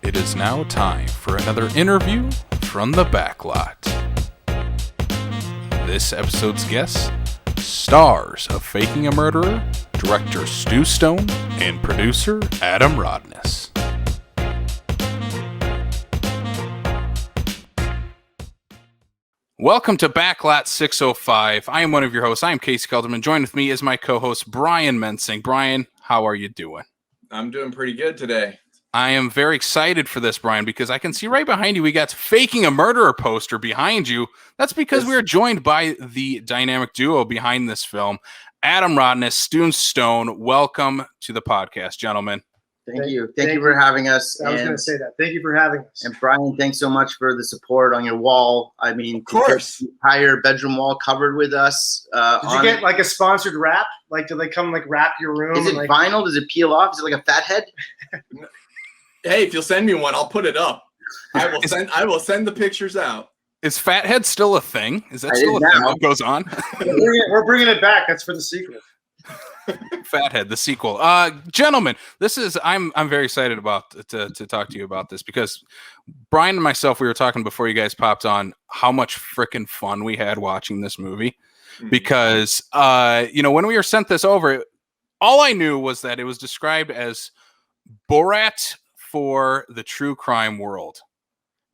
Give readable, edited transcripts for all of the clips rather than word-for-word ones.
It is now time for another interview from the backlot. This episode's guests, stars of Faking a Murderer, director Stu Stone, and producer Adam Rodness. Welcome to Backlot 605. I am one of your hosts. I am Casey Calderman. Joined with me is my co-host, Brian Mensing. Brian, how are you doing? I'm doing pretty good today. I am very excited for this, Brian, because I can see right behind you, we got Faking a Murderer poster behind you. That's because we are joined by the dynamic duo behind this film, Adam Rodness, Stu Stone. Welcome to the podcast, gentlemen. Thank you. Thank you for having us. I was going to say that. Thank you for having us. And Brian, thanks so much for the support on your wall. I mean, of course, the entire bedroom wall covered with us. Did you get like a sponsored wrap? Like, do they come like wrap your room? Is it like vinyl? Does it peel off? Is it like a fat head? Hey, if you'll send me one, I'll put it up. I will send the pictures out. Is Fathead still a thing? Is that still a thing that goes on? We're bringing it back. That's for the sequel. Fathead, the sequel. Gentlemen, I'm very excited about to talk to you about this because Brian and myself, we were talking before you guys popped on how much freaking fun we had watching this movie. Because when we were sent this over, all I knew was that it was described as Borat for the true crime world.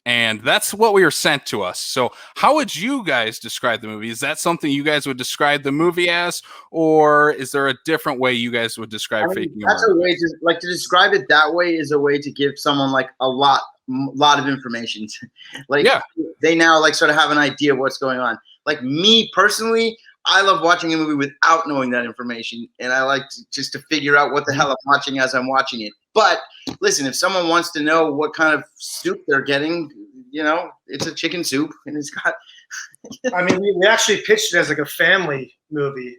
And that's what we were sent to us. So how would you guys describe the movie? Is that something you guys would describe the movie as, or is there a different way you guys would describe Faking a Murderer? That's a way to describe it that way is a way to give someone like a lot of information. They now like sort of have an idea of what's going on. Like me personally, I love watching a movie without knowing that information, and I like just to figure out what the hell I'm watching as I'm watching it. But listen, if someone wants to know what kind of soup they're getting, it's a chicken soup, and it's got. I mean, we actually pitched it as like a family movie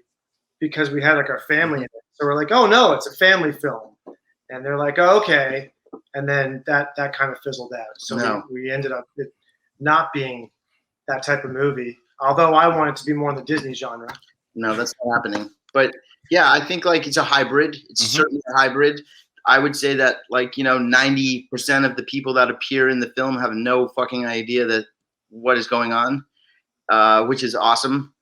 because we had like our family in it. So we're like, oh no, it's a family film, and they're like, oh, okay, and then that kind of fizzled out. So we ended up it not being that type of movie. Although I want it to be more in the Disney genre. No, that's not happening. But yeah, I think like it's a hybrid. It's certainly a hybrid. I would say that 90% of the people that appear in the film have no fucking idea that what is going on, which is awesome.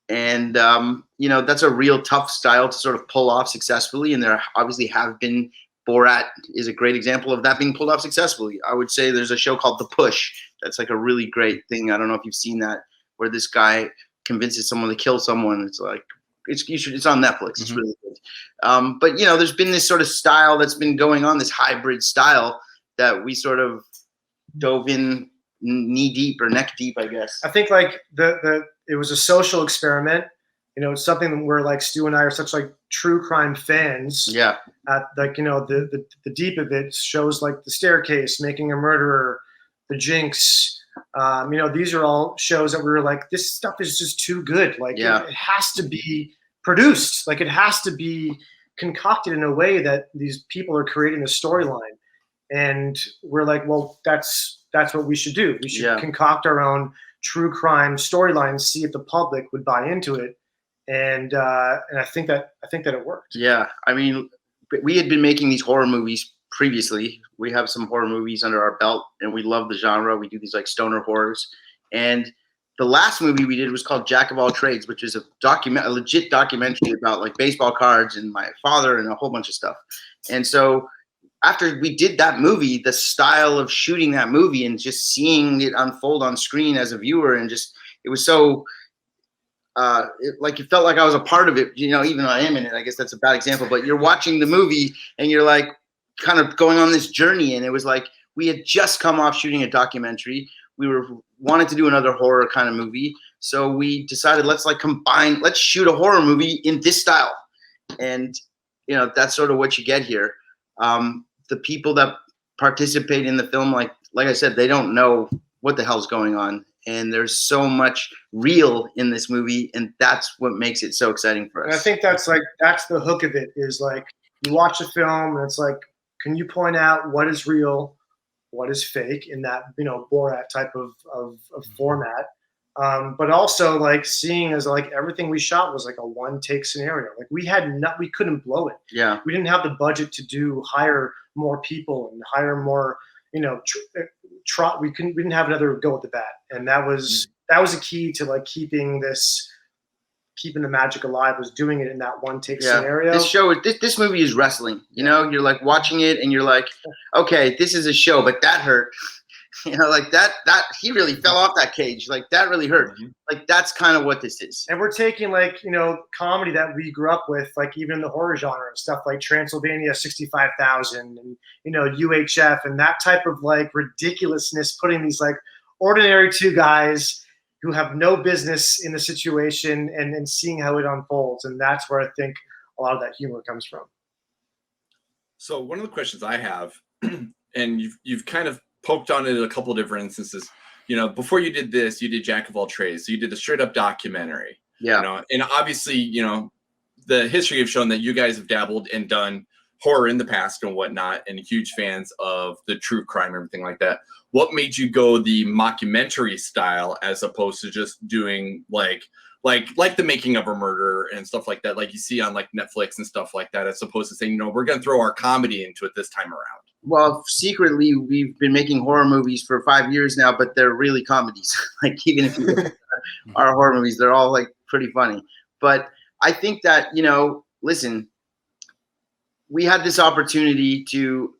And, that's a real tough style to sort of pull off successfully. And there obviously have been. Borat is a great example of that being pulled off successfully. I would say there's a show called The Push. That's like a really great thing. I don't know if you've seen that, where this guy convinces someone to kill someone. It's like it's on Netflix. It's really good. But there's been this sort of style that's been going on, this hybrid style that we sort of dove in knee deep or neck deep, I guess. I think like it was a social experiment. It's something where like Stu and I are such like true crime fans. Yeah. The deep of it shows like The Staircase, Making a Murderer, The Jinx. These are all shows that we were like, this stuff is just too good. Like it has to be produced. Like it has to be concocted in a way that these people are creating the storyline. And we're like, well, that's what we should do. We should concoct our own true crime storylines, see if the public would buy into it. And I think that it worked. Yeah. I mean, we had been making these horror movies previously. We have some horror movies under our belt, and we love the genre. We do these like stoner horrors. And the last movie we did was called Jack of All Trades, which is a legit documentary about like baseball cards and my father and a whole bunch of stuff. And so after we did that movie, the style of shooting that movie and just seeing it unfold on screen as a viewer, and just it was so it felt like I was a part of it, even though I am in it. I guess that's a bad example, but you're watching the movie and you're like kind of going on this journey. And it was like, we had just come off shooting a documentary. We wanted to do another horror kind of movie. So we decided, let's shoot a horror movie in this style. And, that's sort of what you get here. The people that participate in the film, like I said, they don't know what the hell's going on. And there's so much real in this movie, and that's what makes it so exciting for us. And I think that's the hook of it, is like you watch a film and it's like, can you point out what is real, what is fake in that Borat type of format, but also like seeing as like everything we shot was like a one take scenario. Like we couldn't blow it. Yeah, we didn't have the budget to hire more people and hire more we didn't have another go at the bat, and that was a key to like keeping the magic alive, was doing it in that one take scenario. This movie is wrestling. You're like watching it and you're like, okay, this is a show, but that hurt. Like that he really fell off that cage. Like that really hurt. Like that's kind of what this is. And we're taking like, comedy that we grew up with, like even in the horror genre, stuff like Transylvania 65,000 and, UHF and that type of like ridiculousness, putting these like ordinary two guys who have no business in the situation and seeing how it unfolds. And that's where I think a lot of that humor comes from. So one of the questions I have, and you've kind of poked on it in a couple of different instances, before you did this, you did Jack of all trades. So you did the straight up documentary, and obviously, the history have shown that you guys have dabbled and done horror in the past and whatnot, and huge fans of the true crime, everything like that. What made you go the mockumentary style as opposed to just doing like the making of a murder and stuff like that, like you see on like Netflix and stuff like that, as opposed to saying, we're going to throw our comedy into it this time around? Well, secretly, we've been making horror movies for 5 years now, but they're really comedies. Like even if you look at our horror movies, they're all like pretty funny. But I think that, listen, we had this opportunity to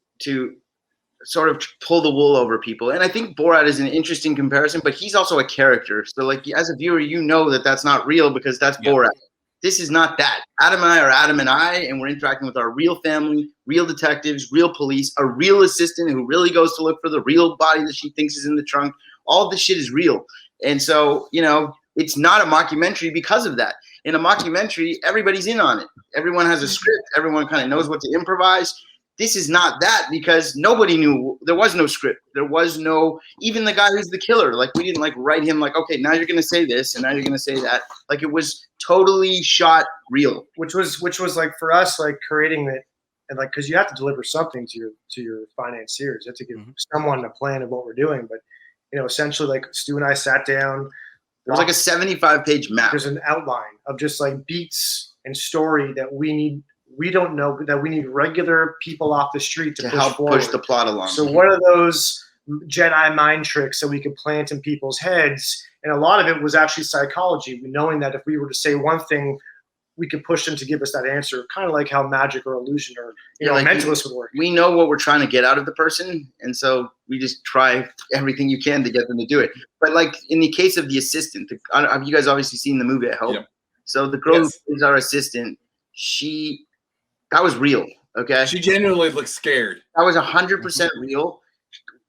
sort of pull the wool over people. And I think Borat is an interesting comparison, but he's also a character. So like as a viewer, that that's not real because that's Borat. This is not that. Adam and I are Adam and I, and we're interacting with our real family, real detectives, real police, a real assistant who really goes to look for the real body that she thinks is in the trunk. All this shit is real. And so, it's not a mockumentary because of that. In a mockumentary, everybody's in on it. Everyone has a script. Everyone kind of knows what to improvise. This is not that because nobody knew. There was no script. There was no, even the guy who's the killer. Like we didn't like write him like, okay, now you're going to say this and now you're going to say that. Like it was totally shot real. Which was like for us, like creating it and like, cause you have to deliver something to your financiers. You have to give someone a plan of what we're doing. But, essentially like Stu and I sat down. It was like a 75-page map. There's an outline of just like beats and story that we need. We don't know that we need regular people off the street to help push the plot along. So what are those Jedi mind tricks that we could plant in people's heads? And a lot of it was actually psychology, knowing that if we were to say one thing, we could push them to give us that answer, kind of like how magic or illusion or like mentalist would work. We know what we're trying to get out of the person, and so we just try everything you can to get them to do it. But like in the case of the assistant, have you guys obviously seen the movie, I hope? Yeah. So the girl who is our assistant, that was real, okay? She genuinely looked scared. That was 100% real.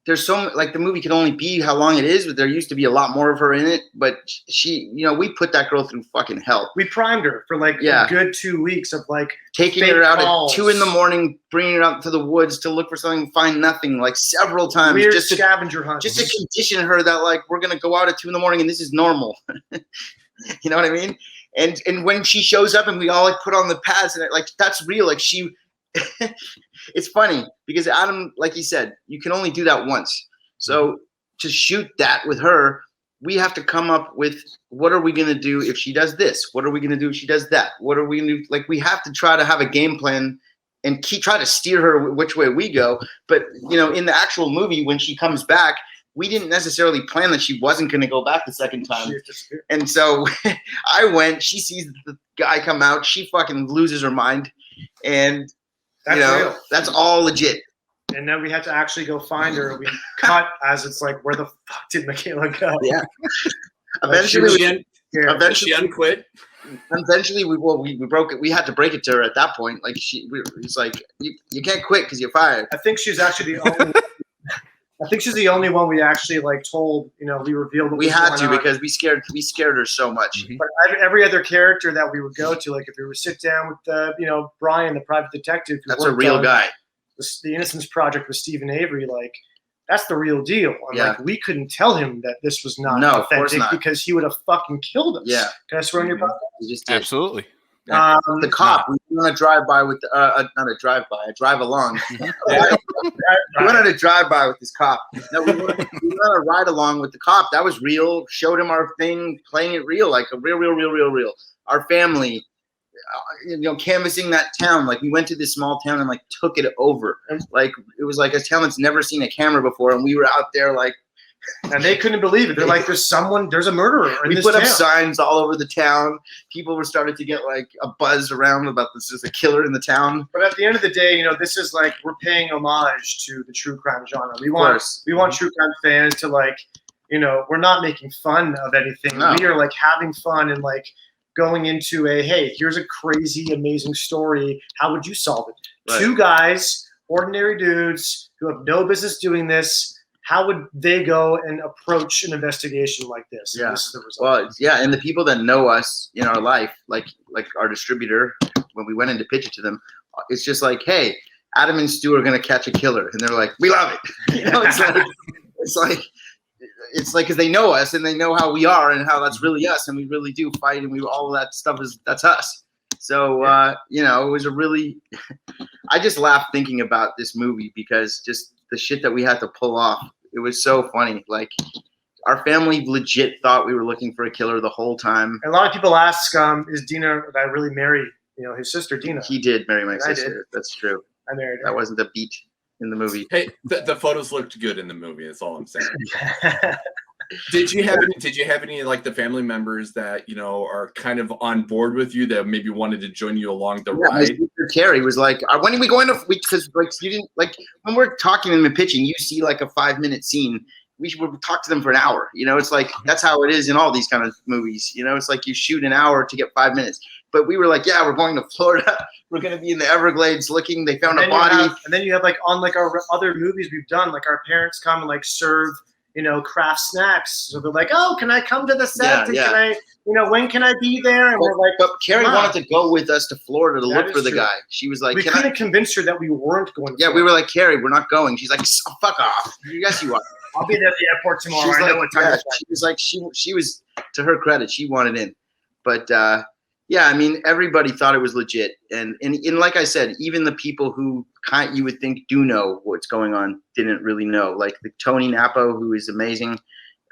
There's the movie can only be how long it is, but there used to be a lot more of her in it. But she, we put that girl through fucking hell. We primed her for like a good 2 weeks of like taking her out at 2 a.m, bringing her out to the woods to look for something, find nothing, like several times. Weird scavenger hunts. Just to condition her that like we're gonna go out at 2 a.m. and this is normal. You know what I mean? And when she shows up and we all like put on the pads and like that's real. Like she, it's funny because Adam, like he said, you can only do that once. So to shoot that with her, we have to come up with what are we gonna do if she does this? What are we gonna do if she does that? What are we gonna do? Like we have to try to have a game plan and try to steer her which way we go. But in the actual movie, when she comes back, we didn't necessarily plan that she wasn't going to go back the second time. And so I went, she sees the guy come out, she fucking loses her mind. And, real. That's all legit. And then we had to actually go find her. We cut as it's like, where the fuck did Michaela go? Yeah. Eventually she unquit. Eventually we broke it. We had to break it to her at that point. Like he's like, you can't quit because you're fired. I think she's actually the only I think she's the only one we actually like told, we revealed what we had to because we scared her so much. But every other character that we would go to, like if we were to sit down with Brian, the private detective, that's a real guy. The Innocence Project with Stephen Avery, like that's the real deal. And like we couldn't tell him that this was not authentic because he would have fucking killed us. Yeah. Can I swear on your podcast? Absolutely. The cop, we went on a drive-by with not a drive-by, a drive-along. We went on a drive-by with this cop. No, we went on a ride-along with the cop. That was real. Showed him our thing, playing it real, like a real. Our family, canvassing that town. Like we went to this small town and like took it over. Like it was like a town that's never seen a camera before, and we were out there like. And they couldn't believe it. They're like, there's a murderer in we this put up town. signs all over the town. People were starting to get like a buzz around about this is a killer in the town. But at the end of the day, this is like we're paying homage to the true crime genre. We want true crime fans to like, we're not making fun of anything. No. We are like having fun and like going into hey, here's a crazy, amazing story. How would you solve it? Right. 2 guys, ordinary dudes who have no business doing this. How would they go and approach an investigation like this? Yeah. And this is the result. Well, yeah, and the people that know us in our life, like our distributor, when we went in to pitch it to them, it's just like, hey, Adam and Stu are gonna catch a killer, and they're like, we love it. It's like because they know us and they know how we are and how that's really us, and we really do fight, and all of that stuff that's us. So it was a really, I just laughed thinking about this movie because just the shit that we had to pull off. It was so funny. Like our family legit thought we were looking for a killer the whole time. And a lot of people ask, is Dina, did I really marry, his sister Dina? He did marry my sister. That's true. I married her. That wasn't the beat in the movie. Hey, the photos looked good in the movie. That's all I'm saying. Did you have any like the family members that are kind of on board with you that maybe wanted to join you along the ride? My sister Carrie was like, "When are we going to?" Because like you didn't like when we're talking to them and pitching, you see like a 5-minute scene. We should talk to them for an hour. It's like that's how it is in all these kind of movies. It's like you shoot an hour to get 5 minutes. But we were like, yeah, we're going to Florida. We're going to be in the Everglades looking. They found a body. And then you have like on like our other movies we've done, like our parents come and like serve, craft snacks. So they're like, oh, can I come to the set? Yeah. Can I, when can I be there? And we're like, but Carrie wanted to go with us to Florida to look for the guy. She was like, we couldn't convince her that we weren't going. Yeah, we were like, Carrie, we're not going. She's like, oh, fuck off. Yes, you are. I'll be there at the airport tomorrow. She's I know what time she was like, she was, to her credit, she wanted in. But yeah, I mean, everybody thought it was legit. And like I said, even the people who you would think do know what's going on didn't really know. Like the Tony Napo, who is amazing,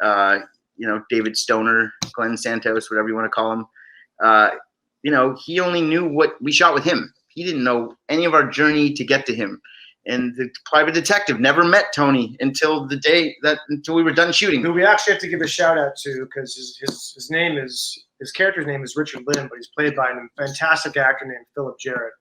David Stoner, Glenn Santos, whatever you want to call him. He only knew what we shot with him. He didn't know any of our journey to get to him. And the private detective never met Tony until we were done shooting. Who we actually have to give a shout out to because his character's name is Richard Lynn, but he's played by a fantastic actor named Philip Jarrett.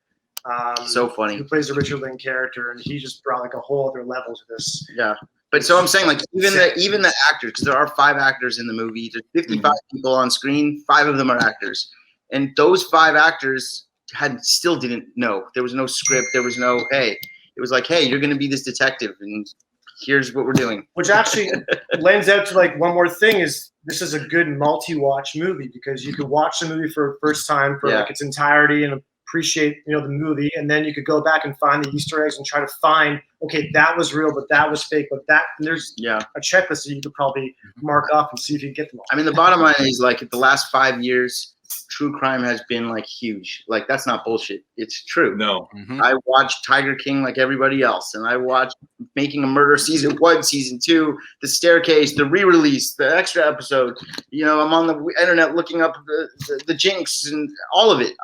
So funny. Who plays the Richard Lynn character, and he just brought like a whole other level to this. Yeah. But so I'm saying, like, even the actors, because there are 5 actors in the movie. There's 55 people on screen. 5 of them are actors, and those 5 actors still didn't know. There was no script. There was no hey. It was like, hey, you're going to be this detective, and here's what we're doing. Which actually lends out to like one more thing is this is a good multi-watch movie because you could watch the movie for the first time for like its entirety and appreciate the movie, and then you could go back and find the Easter eggs and try to find that was real, but that was fake, but that and there's a checklist that you could probably mark off and see if you can get them all. I mean, the bottom line is like the last 5 years, true crime has been like huge. Like that's not bullshit. It's true. No. I watched Tiger King like everybody else, and I watched Making a Murder season 1, season 2, The Staircase, the re-release, the extra episode. I'm on the internet looking up the Jinx and all of it.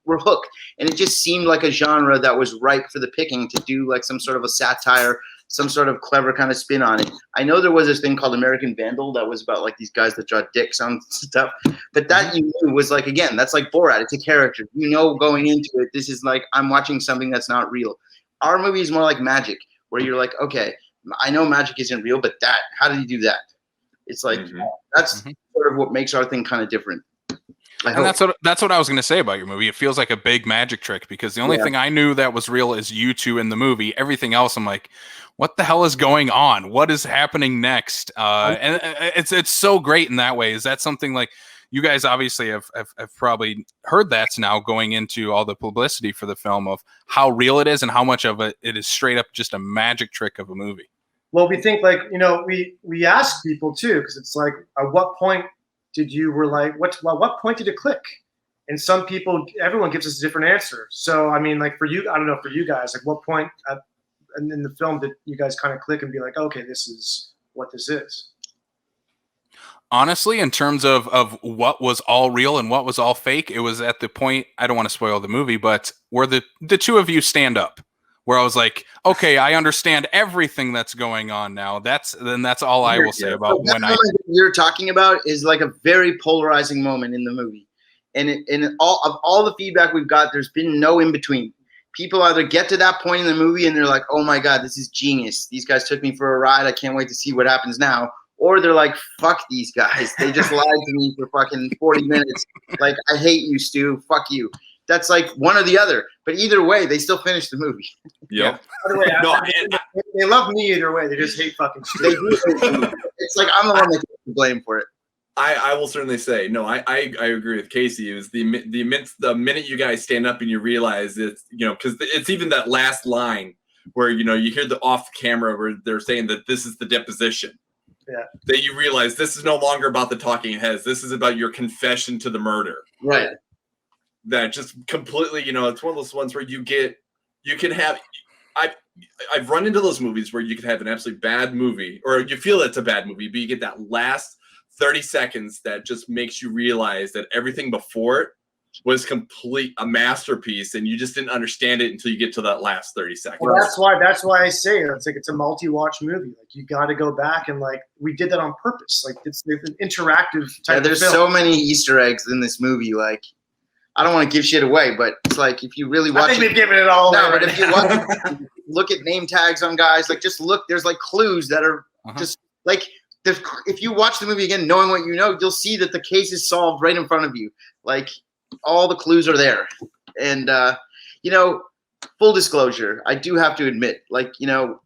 We're hooked, and it just seemed like a genre that was ripe for the picking to do like some sort of a satire, some sort of clever kind of spin on it. I know there was this thing called American Vandal that was about like these guys that draw dicks on stuff, but that you knew was like, again, that's like Borat. It's a character. Going into it, this is like I'm watching something that's not real. Our movie is more like magic, where you're like, okay, I know magic isn't real, but how did he do that? It's like that's sort of what makes our thing kind of different. And that's what I was going to say about your movie. It feels like a big magic trick because the only thing I knew that was real is you two in the movie. Everything else, I'm like, what the hell is going on? What is happening next? And it's so great in that way. Is that something like you guys obviously have probably heard that's now going into all the publicity for the film of how real it is and how much of it is straight up just a magic trick of a movie? Well, we think like, we ask people too, because it's like, at what point what point did it click? And some people, everyone gives us a different answer. So, I mean, like for you, I don't know, for you guys, like what point in the film did you guys kind of click and be like, okay, this is what this is? Honestly, in terms of what was all real and what was all fake, it was at the point, I don't want to spoil the movie, but where the two of you stand up, where I was like, okay, I understand everything that's going on now. That's all I will say about when you're talking about is like a very polarizing moment in the movie. And all the feedback we've got, there's been no in between. People either get to that point in the movie and they're like, oh my God, this is genius. These guys took me for a ride. I can't wait to see what happens now. Or they're like, fuck these guys. They just lied to me for fucking 40 minutes. Like, I hate you, Stu. Fuck you. That's like one or the other. But either way, they still finish the movie. Yep. By the way, they love me either way. They just hate fucking Stu. They do. It's like I'm the one that gets the blame for it. I will certainly say, no, I agree with Casey. It was the minute you guys stand up and you realize it's, because it's even that last line where, you hear the off camera where they're saying that this is the deposition. Yeah. That you realize this is no longer about the talking heads. This is about your confession to the murder. Right. That just completely, it's one of those ones where you can have, I've run into those movies where you can have an absolutely bad movie, or you feel it's a bad movie, but you get that last 30 seconds that just makes you realize that everything before it was a masterpiece, and you just didn't understand it until you get to that last 30 seconds. Well, that's why I say it's a multi-watch movie. Like, you got to go back and we did that on purpose. Like, it's an interactive type. Yeah, there's of film. so many Easter eggs in this movie. Like, I don't want to give shit away, but it's like if you really watch. I think we've given it all away. No, but if you watch, look at name tags on guys. Like, just look. There's like clues that are just like. If you watch the movie again, knowing what you know, you'll see that the case is solved right in front of you. Like, all the clues are there. And, full disclosure, I do have to admit, we're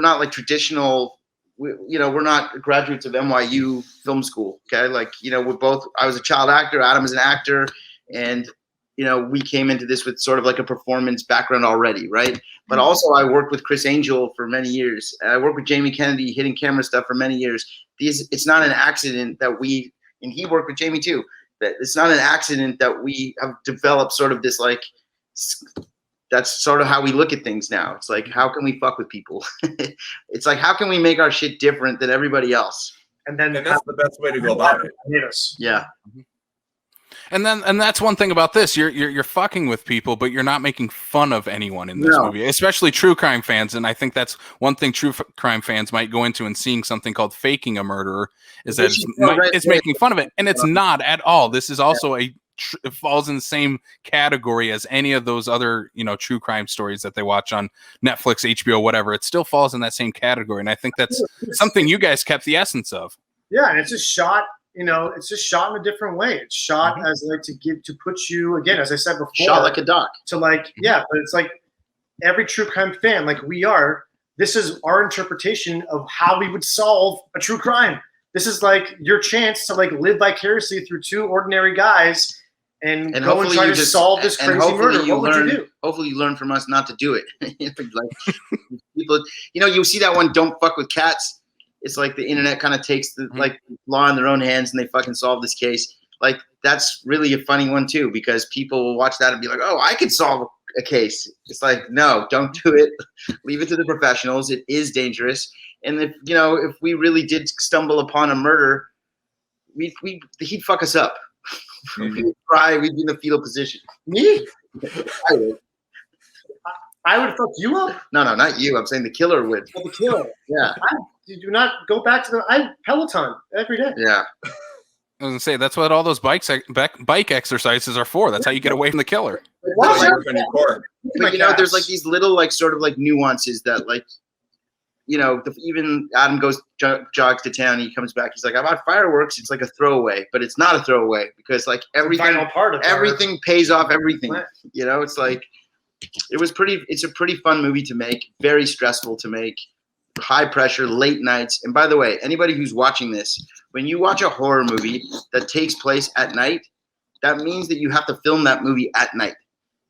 not like traditional, we're not graduates of NYU film school. Okay. I was a child actor. Adam is an actor. And, we came into this with sort of like a performance background already. Right. But also I worked with Chris Angel for many years. I worked with Jamie Kennedy, hidden camera stuff for many years. It's not an accident that and he worked with Jamie too. That it's not an accident that we have developed sort of this, that's sort of how we look at things now. It's like, how can we fuck with people? It's like, how can we make our shit different than everybody else? And that's the best way to go about it. Yeah. And that's one thing about this. You're fucking with people, but you're not making fun of anyone in this movie, especially true crime fans. And I think that's one thing true crime fans might go into, and seeing something called faking a murderer is that it's making fun of it, and it's not at all. This is also it falls in the same category as any of those other true crime stories that they watch on Netflix, HBO, whatever. It still falls in that same category, and I think that's something you guys kept the essence of. Yeah, and it's just shot. It's just shot in a different way. It's shot as to put you, again, as I said before, shot like a doc. But it's like every true crime fan, like we are, this is our interpretation of how we would solve a true crime. This is like your chance to live vicariously through two ordinary guys and go and try to solve this crazy murder. What would you do? Hopefully you learn from us not to do it. People, you see that one, Don't Fuck with Cats. It's like the internet kind of takes the law in their own hands and they fucking solve this case. Like, that's really a funny one too, because people will watch that and be like, oh, I could solve a case. It's like, no, don't do it. Leave it to the professionals. It is dangerous. And if we really did stumble upon a murder, he'd fuck us up. We'd cry. We'd be in the fetal position. Me? I would fuck you up? No, not you. I'm saying the killer would. Oh, the killer. Yeah. You do not go back to I Peloton every day. Yeah. I was gonna say that's what all those bike exercises are for. That's how you get away from the killer. But there's like these little sort of nuances that even Adam jogs to town. He comes back. He's like, "I bought fireworks." It's like a throwaway, but it's not a throwaway because everything pays off everything. It's like it's a pretty fun movie to make. Very stressful to make. High pressure, late nights. And by the way, anybody who's watching this, when you watch a horror movie that takes place at night, that means that you have to film that movie at night.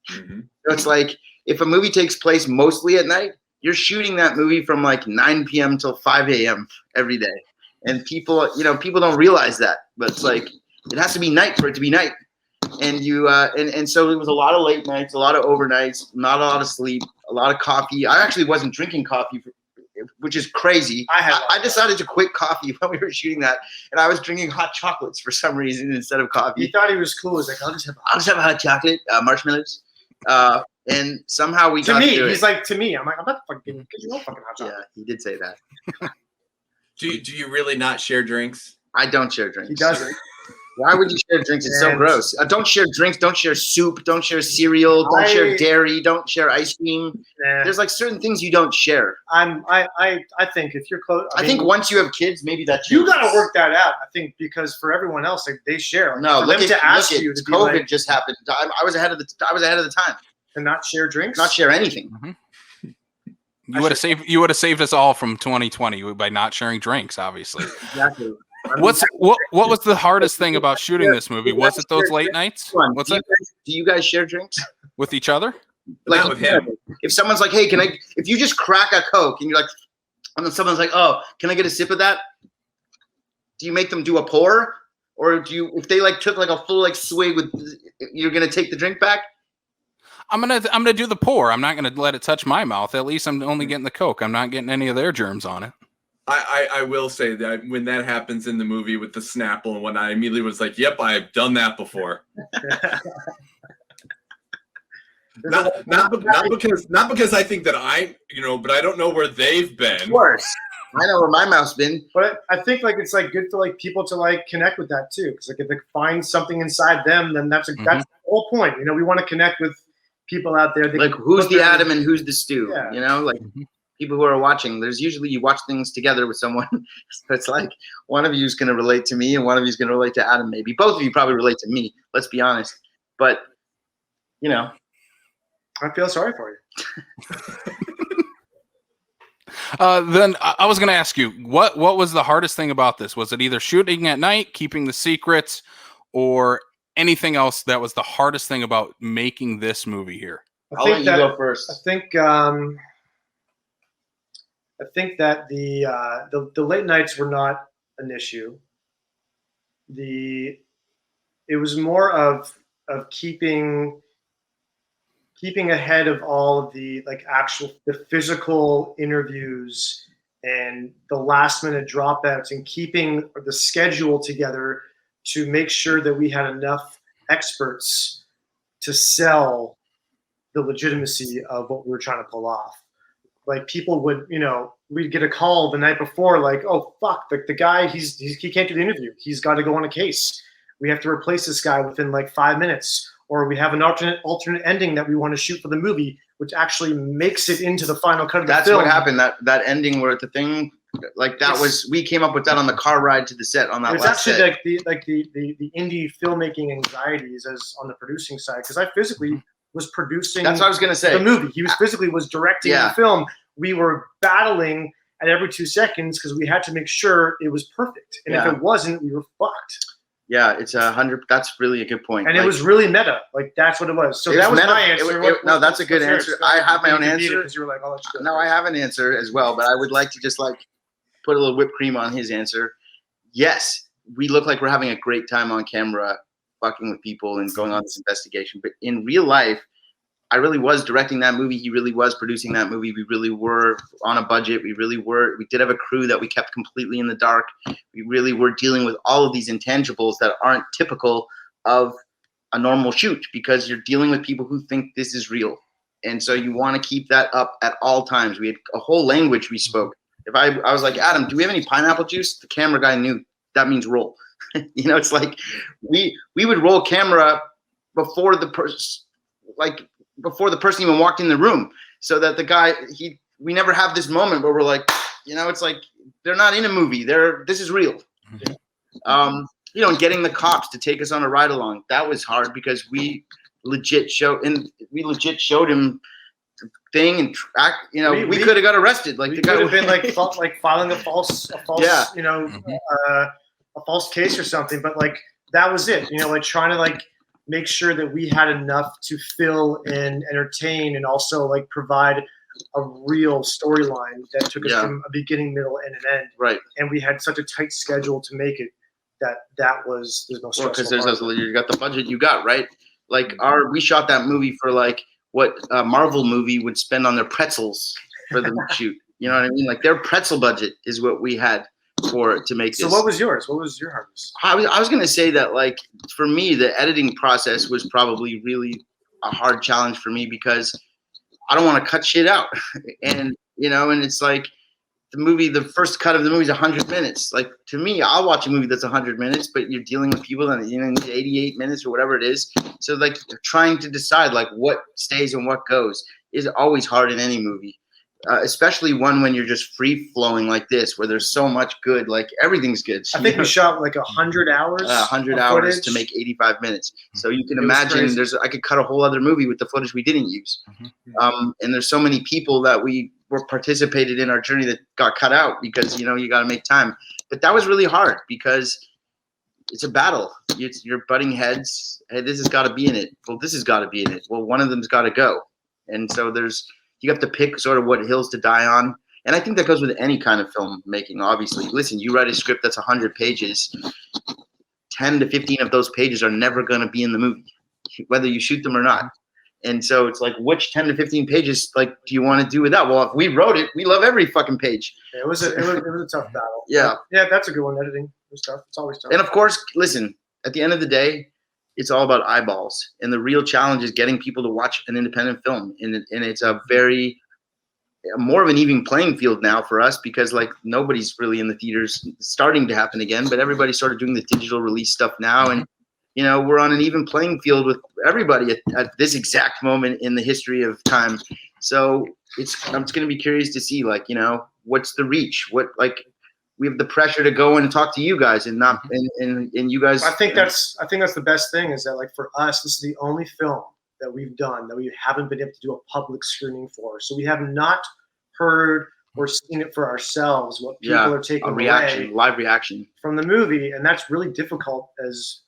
So it's like, if a movie takes place mostly at night, you're shooting that movie from 9 p.m. till 5 a.m. every day. And people don't realize that, but it's like, it has to be night for it to be night. And and so it was a lot of late nights, a lot of overnights, not a lot of sleep, a lot of coffee. I actually wasn't drinking coffee which is crazy. I decided to quit coffee when we were shooting that, and I was drinking hot chocolates for some reason instead of coffee. He thought he was cool. He's like, I'll just have a hot chocolate, marshmallows. And somehow we got to me. through He's it. like, to me, I'm like, I'm not fucking because you don't fucking hot chocolate. Yeah, he did say that. Do you really not share drinks? I don't share drinks. He doesn't. Why would you share drinks? It's so And- gross. Don't share drinks. Don't share soup. Don't share cereal. Don't share dairy. Don't share ice cream. Nah. There's like certain things you don't share. I think if you're close, I think once you have kids, maybe that you got to changes. work that out. I think because for everyone else, like they share. Like, No, for look them at to ask look at you to be COVID like, just happened. I was ahead of the time. to not share drinks. Not share anything. You would have saved us all from 2020 by not sharing drinks, obviously. Exactly. What was the hardest thing about shooting this movie? Was it those late nights? What's that? Do you guys share drinks? With each other? Not with him. If someone's like, "Hey, if you just crack a Coke," and you're like, and then someone's like, "Oh, can I get a sip of that?" Do you make them do a pour, or do you? If they like took like a full like swig with, you're gonna take the drink back? I'm gonna do the pour. I'm not gonna let it touch my mouth. At least I'm only getting the Coke. I'm not getting any of their germs on it. I will say that when that happens in the movie with the Snapple and whatnot, I immediately was like, "Yep, I've done that before." not because I think that but I don't know where they've been. Of course, I know where my mouth's been. But I think like it's like good for like people to like connect with that too, because like if they find something inside them, then that's the whole point. You know, we want to connect with people out there. Like who's the Adam and who's the Stu? Yeah. You know, like people who are watching. There's usually you watch things together with someone. So it's like one of you is going to relate to me, and one of you is going to relate to Adam. Maybe both of you probably relate to me. Let's be honest. But you know, I feel sorry for you. Then I was going to ask you, what was the hardest thing about this? Was it either shooting at night, keeping the secrets, or anything else that was the hardest thing about making this movie here? I'll let you go first. I think that the late nights were not an issue. It was more of keeping ahead of all of the like the physical interviews and the last minute dropouts and keeping the schedule together to make sure that we had enough experts to sell the legitimacy of what we were trying to pull off. Like people would, we'd get a call the night before, like, "Oh fuck, the guy, he can't do the interview. He's got to go on a case. We have to replace this guy within like 5 minutes." Or we have an alternate ending that we want to shoot for the movie, which actually makes it into the final cut of the film. That's what happened. That ending where the thing, like that we came up with that on the car ride to the set on that last set. It's actually like the indie filmmaking anxieties as on the producing side, because I physically was producing. That's what I was gonna say. The movie. He was physically directing the film. We were battling at every 2 seconds because we had to make sure it was perfect, and if it wasn't, we were fucked. Yeah, it's 100. That's really a good point. And it was really meta. Like that's what it was. So that was my answer. No, that's a good answer. I have my own answer. Because you were like, "Oh, that's good." No, I have an answer as well, but I would like to just like put a little whipped cream on his answer. Yes, we look like we're having a great time on camera, fucking with people and going on this investigation. But in real life, I really was directing that movie. He really was producing that movie. We really were on a budget. We did have a crew that we kept completely in the dark. We really were dealing with all of these intangibles that aren't typical of a normal shoot, because you're dealing with people who think this is real. And so you want to keep that up at all times. We had a whole language we spoke. If I was like, "Adam, do we have any pineapple juice?" The camera guy knew that means roll. It's like we would roll camera before the person, before the person even walked in the room, so that the guy, we never have this moment where we're like, it's like they're not in a movie. This is real. Getting the cops to take us on a ride along, that was hard because we legit showed him thing and we could have got arrested. Like the guy would have been like filing a false a false case or something. But like that was it. Like trying to like make sure that we had enough to fill and entertain and also like provide a real storyline that took us from a beginning, middle, and an end. Right. And we had such a tight schedule to make it there's no stress. Because you got the budget you got, right? Like we shot that movie for like what a Marvel movie would spend on their pretzels for the shoot. You know what I mean? Like their pretzel budget is what we had to make this. So what was yours? What was your hardest? I was going to say that, like, for me, the editing process was probably really a hard challenge for me because I don't want to cut shit out. And, you know, and it's like the first cut of the movie is 100 minutes. Like, to me, I'll watch a movie that's 100 minutes, but you're dealing with people that, you know, need 88 minutes or whatever it is. So, like, trying to decide, like, what stays and what goes is always hard in any movie. Especially one when you're just free flowing like this, where there's so much good, like everything's good. I think we shot like 100 hours. 100 hours to make 85 minutes. So you can imagine I could cut a whole other movie with the footage we didn't use. And there's so many people that we were participated in our journey that got cut out because, you know, you got to make time. But that was really hard because it's a battle. You're butting heads. Hey, this has got to be in it. Well, this has got to be in it. Well, one of them's got to go. And so you have to pick sort of what hills to die on. And I think that goes with any kind of filmmaking, obviously. Listen, you write a script that's 100 pages, 10 to 15 of those pages are never going to be in the movie, whether you shoot them or not. And so it's like, which 10 to 15 pages, like, do you want to do with that? Well, if we wrote it, we love every fucking page. Yeah, it was a tough battle. Yeah. Yeah, that's a good one. Editing was tough. It's always tough. And of course, listen, at the end of the day, it's all about eyeballs, and the real challenge is getting people to watch an independent film. And it's a very more of an even playing field now for us because like nobody's really in the theaters. It's starting to happen again, but everybody's sort of doing the digital release stuff now, and you know we're on an even playing field with everybody at this exact moment in the history of time. So I'm just going to be curious to see, like, you know, what's the reach? What, like, we have the pressure to go in and talk to you guys and not and you guys. I think that's the best thing is that, like, for us, this is the only film that we've done that we haven't been able to do a public screening for. So we have not heard or seen it for ourselves what people are taking away live reaction from the movie, and that's really difficult as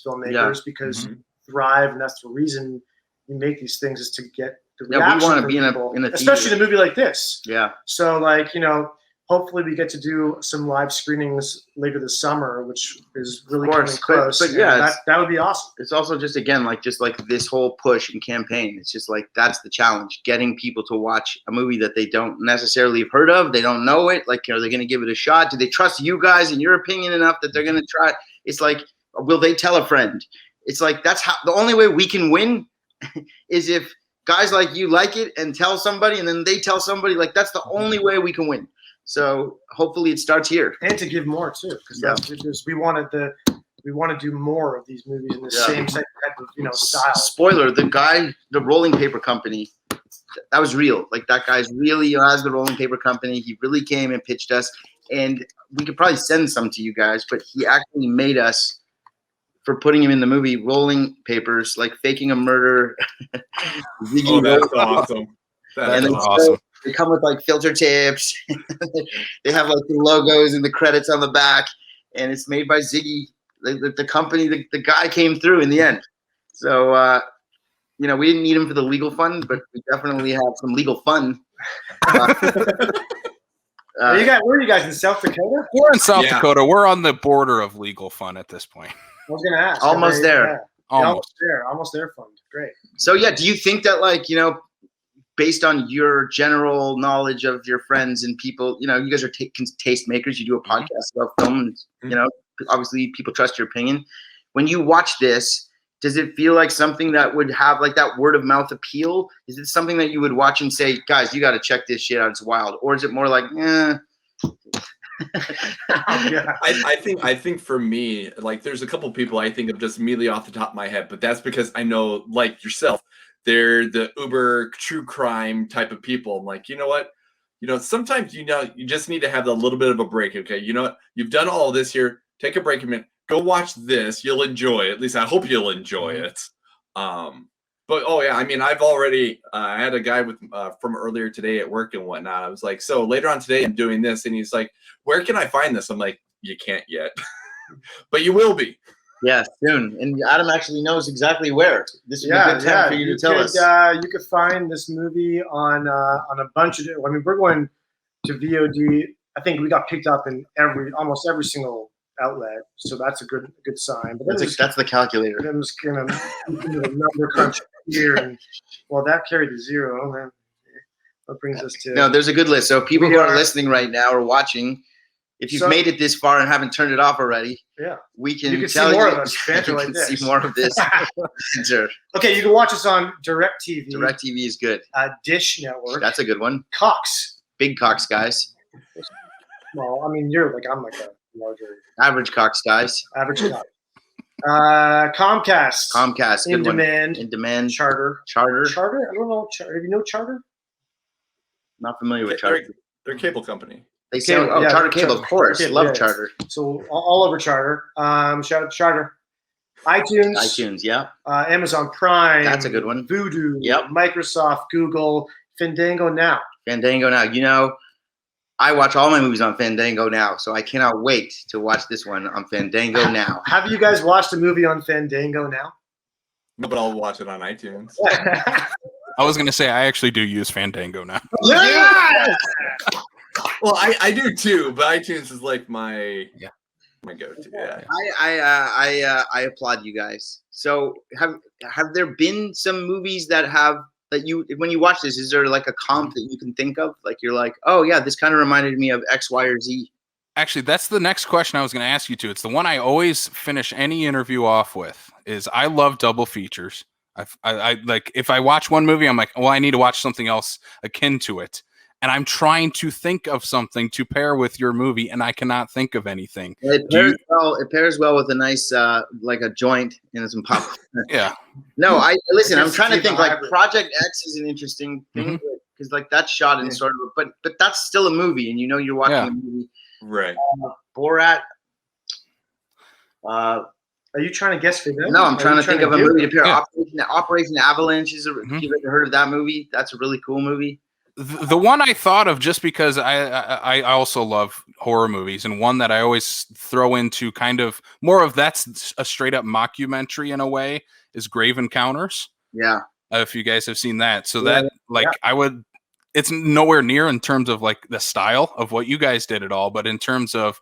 filmmakers because thrive, and that's the reason we make these things is to get the reaction. We want to be people, in a especially in a movie like this. Yeah. So, like, you know, hopefully we get to do some live screenings later this summer, which is really coming close. But yeah, that would be awesome. It's also just, again, like this whole push and campaign. It's just like, that's the challenge, getting people to watch a movie that they don't necessarily have heard of. They don't know it. Like, are they going to give it a shot? Do they trust you guys in your opinion enough that they're going to try? It's like, will they tell a friend? It's like, that's how the only way we can win is if guys like you like it and tell somebody, and then they tell somebody. Like, that's the only way we can win. So hopefully it starts here, and to give more too, because we want to do more of these movies in the same type of style. Spoiler: the rolling paper company, that was real. Like, that guy's really has the rolling paper company. He really came and pitched us, and we could probably send some to you guys, but he actually made us, for putting him in the movie, rolling papers, like faking a murder. Oh, that's awesome. That's awesome. They come with like filter tips. They have like the logos and the credits on the back, and it's made by Ziggy, the company. The guy came through in the end. So we didn't need him for the legal fund, but we definitely have some legal fun. Where are you guys in South Dakota? We're in South Dakota. We're on the border of legal fun at this point. I was gonna ask. Almost there. Yeah. Almost there. Fund. Great. So do you think that, like, based on your general knowledge of your friends and people, you guys are taste makers. You do a podcast about film. And, obviously people trust your opinion. When you watch this, does it feel like something that would have like that word of mouth appeal? Is it something that you would watch and say, guys, you got to check this shit out, it's wild? Or is it more like, I think for me, like, there's a couple people I think of just immediately off the top of my head, but that's because I know, like yourself, they're the uber true crime type of people. I'm like, you know what? Sometimes, you just need to have a little bit of a break. Okay. You know what? You've done all of this here. Take a break a minute. Go watch this. You'll enjoy it. At least I hope you'll enjoy it. But I mean, I've already I had a guy from earlier today at work and whatnot. I was like, so later on today I'm doing this, and he's like, where can I find this? I'm like, you can't yet, but you will be. Yeah, soon. And Adam actually knows exactly where. This would be a good time for you to tell us. You could find this movie on a bunch of. I mean, we're going to VOD. I think we got picked up in almost every single outlet, so that's a good sign. But that's the calculator. Then just kind of the number crunch here, and that carried the zero. That brings us to No, there's a good list. So people who are listening right now or watching, if you've made it this far and haven't turned it off already, we can tell see more you, of us banter you like can this. see more of this. Okay, you can watch us on DirecTV. DirecTV is good. Dish Network. That's a good one. Cox. Big Cox guys. Well, I mean, I'm like a larger. Average Cox guys. Average Cox. Comcast. Comcast. In Good one. Demand. In Demand. Charter. Charter. I don't know. Have you know Charter? Not familiar with Charter. They're a cable company. They sell Charter Cable, of course. Cable, Love Charter. So all over Charter. Shout out to Charter. iTunes. Yeah. Amazon Prime. That's a good one. Voodoo. Yep. Microsoft, Google, Fandango Now. Fandango Now. You know, I watch all my movies on Fandango Now, so I cannot wait to watch this one on Fandango Now. Have you guys watched a movie on Fandango Now? No, but I'll watch it on iTunes. I was gonna say I actually do use Fandango now. Yeah. Well, I do too, but iTunes is like my go-to. Yeah. I applaud you guys. So have there been some movies that you when you watch this, is there like a comp that you can think of? Like you're like, oh yeah, this kind of reminded me of X, Y, or Z. Actually, that's the next question I was going to ask you too. It's the one I always finish any interview off with. Is I love double features. I like if I watch one movie, I'm like, well, I need to watch something else akin to it. And I'm trying to think of something to pair with your movie, and I cannot think of anything. It pairs well with a nice like a joint and some popcorn. Yeah. No, listen. I'm trying to think. Like Project X is an interesting thing because like that's shot in sort of, but that's still a movie, and you know you're watching a movie. Right. Borat. Are you trying to guess for them? No, I'm trying to think of a movie to pair. Yeah. Operation Avalanche is if you've ever heard of that movie, that's a really cool movie. The one I thought of just because I also love horror movies, and one that I always throw into kind of more of that's a straight up mockumentary in a way is Grave Encounters. Yeah. If you guys have seen that. So that it's nowhere near in terms of like the style of what you guys did at all, but in terms of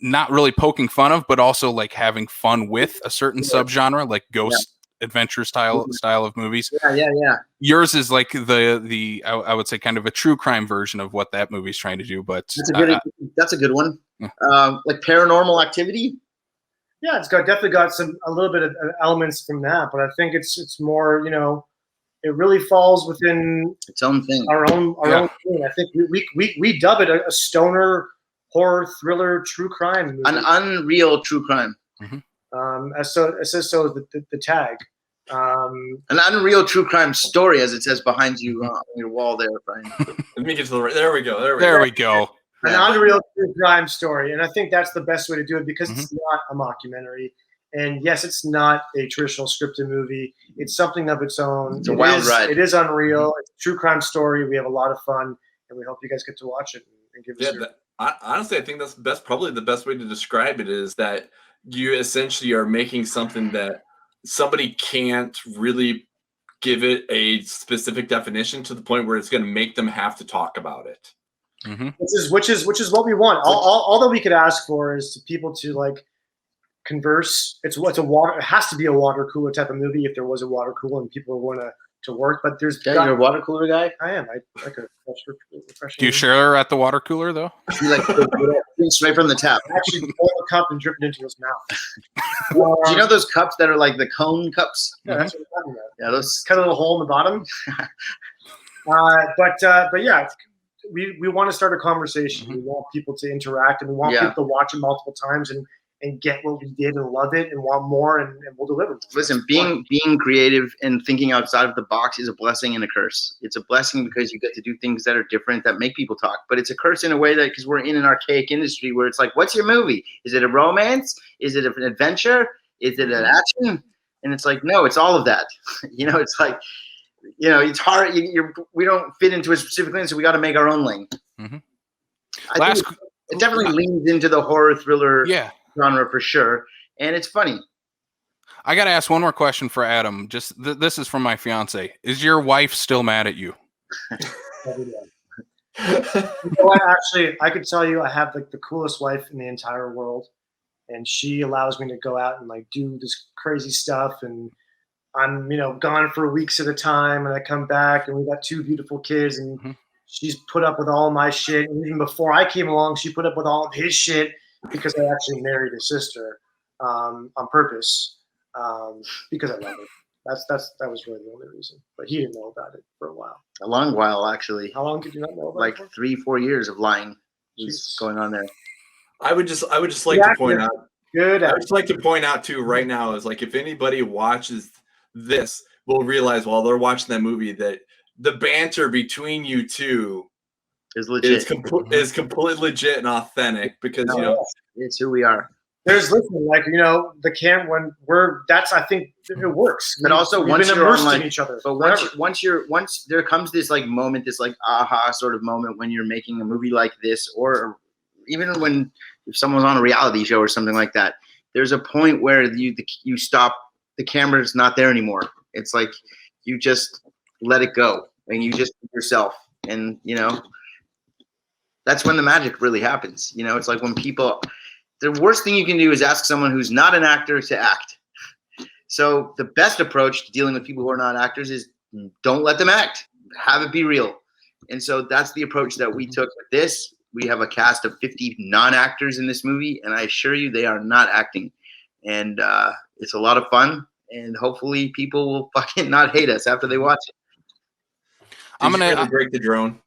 not really poking fun of, but also like having fun with a certain subgenre, like ghost adventure style of movies. Yeah. Yours is like the I would say kind of a true crime version of what that movie's trying to do, but that's a good one. Like Paranormal Activity. Yeah, it's definitely got a little bit of elements from that, but I think it's more, it really falls within its own thing. Our own thing. I think we dub it a stoner horror thriller true crime movie. An unreal true crime. It says so the tag. An unreal true crime story, as it says behind you on your wall there, Brian. Let me get to the there we go. There we go. An unreal true crime story, and I think that's the best way to do it because it's not a mockumentary, and yes, it's not a traditional scripted movie. It's something of its own. It's a wild ride. It is unreal. It's a true crime story. We have a lot of fun, and we hope you guys get to watch it and give us your. Honestly, I think that's probably the best way to describe it is that you essentially are making something that somebody can't really give it a specific definition to the point where it's going to make them have to talk about it. Which is what we want. All that we could ask for is to people to like converse. It's a water. It has to be a water cooler type of movie if there was a water cooler and people want to work. But there's you're a water cooler guy. I am. I like a refreshing. Do you share at the water cooler though? You like straight from the tap. Actually, pull the cup and drip it into his mouth. Do you know those cups that are like the cone cups? Yeah, that's what I'm talking about. Yeah, those cut a little hole in the bottom. But yeah, we want to start a conversation. We want people to interact, and we want people to watch it multiple times and get what we did and love it and want more, and we'll deliver. Listen, being creative and thinking outside of the box is a blessing and a curse. It's a blessing because you get to do things that are different that make people talk, but it's a curse in a way that because we're in an archaic industry where it's like, what's your movie? Is it a romance? Is it an adventure? Is it an action? And it's like, no, it's all of that. It's like, it's hard. We don't fit into a specific lane, so we got to make our own lane. I think it definitely leans into the horror thriller genre for sure, and it's funny. I got to ask one more question for Adam. Just this is from my fiance. Is your wife still mad at you? Actually, I could tell you I have like the coolest wife in the entire world, and she allows me to go out and like do this crazy stuff and I'm, gone for weeks at a time, and I come back, and we got 2 beautiful kids, and she's put up with all my shit. And even before I came along, she put up with all of his shit because I actually married his sister on purpose because I love her. That was really the only reason. But he didn't know about it for a while. A long while, actually. How long did you not know about it? Like 3-4 years of lying was going on there. I would just like to point out. Good. I would just like to point out too right now is like if anybody watches this, will realize while they're watching that movie that the banter between you two is legit. Is completely legit and authentic because it's who we are. There's the camera when I think it works. But also we've once been you're immersed on, in each other. But once there comes this like moment, this like aha sort of moment when you're making a movie like this, or even if someone's on a reality show or something like that, there's a point where you stop. The camera's not there anymore. It's like you just let it go and you just be yourself, and that's when the magic really happens. It's like when people. The worst thing you can do is ask someone who's not an actor to act. So the best approach to dealing with people who are not actors is don't let them act. Have it be real. And so that's the approach that we took with this. We have a cast of 50 non-actors in this movie, and I assure you they are not acting. And it's a lot of fun, and hopefully people will fucking not hate us after they watch it. I'm going to break the drone.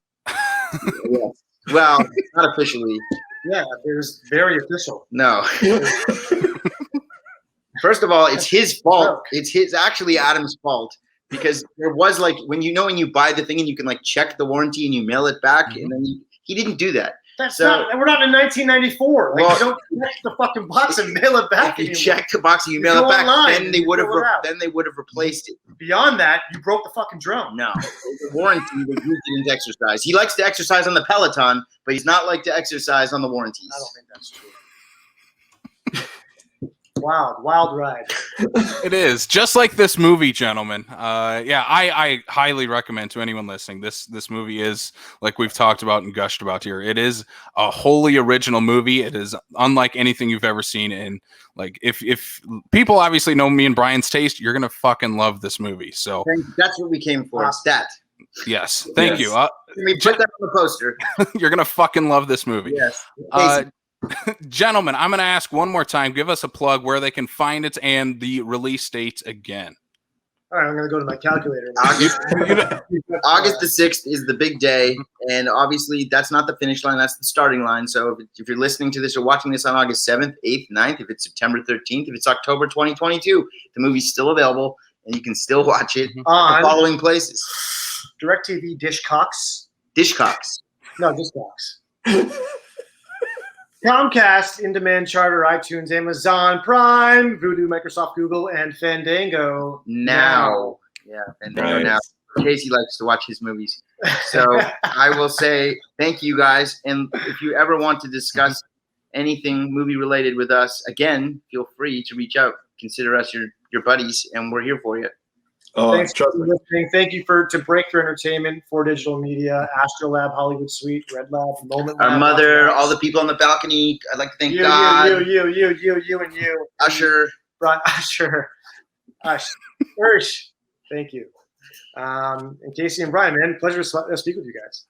Yeah. Well, not officially. Yeah, it was very official. No. First of all, it's his fault. It's actually Adam's fault because there was like when you buy the thing and you can like check the warranty and you mail it back, and then he didn't do that. We're not in 1994. Like, you don't check the fucking box and mail it back. If you check the box and you mail it back, then they would have replaced it. Beyond that, you broke the fucking drone. No, the warranty was used in his exercise. He likes to exercise on the Peloton, but he's not like to exercise on the warranties. I don't think that's true. Wild ride. It is just like this movie, gentlemen. I highly recommend to anyone listening. This movie is, like we've talked about and gushed about here, it is a wholly original movie. It is unlike anything you've ever seen. And like if people obviously know me and Brian's taste, you're gonna fucking love this movie. So that's what we came for. Stat. Yes, thank you. We put that on the poster. You're gonna fucking love this movie. Yes. Gentlemen, I'm going to ask one more time. Give us a plug where they can find it and the release dates again. All right, I'm going to go to my calculator. August the 6th is the big day, and obviously that's not the finish line, that's the starting line. So if you're listening to this or watching this on August 7th, 8th, 9th, if it's September 13th, if it's October 2022, the movie's still available, and you can still watch it at the following places. DirecTV, Dishcox. Dishcox. No, Dishcox. Comcast, In-Demand, Charter, iTunes, Amazon Prime, Vudu, Microsoft, Google, and Fandango now. Yeah, Fandango now. Casey likes to watch his movies. So I will say thank you guys. And if you ever want to discuss anything movie related with us, again, feel free to reach out. Consider us your buddies, and we're here for you. Thanks for listening. Thank you to Breakthrough Entertainment, 4 Digital Media, Astrolab, Hollywood Suite, Red Lab, Moment Our Lab, mother, all the people on the balcony. I'd like to thank God. You, and you. Usher. Usher. Ursh. Thank you. And Casey and Brian, man, pleasure to speak with you guys.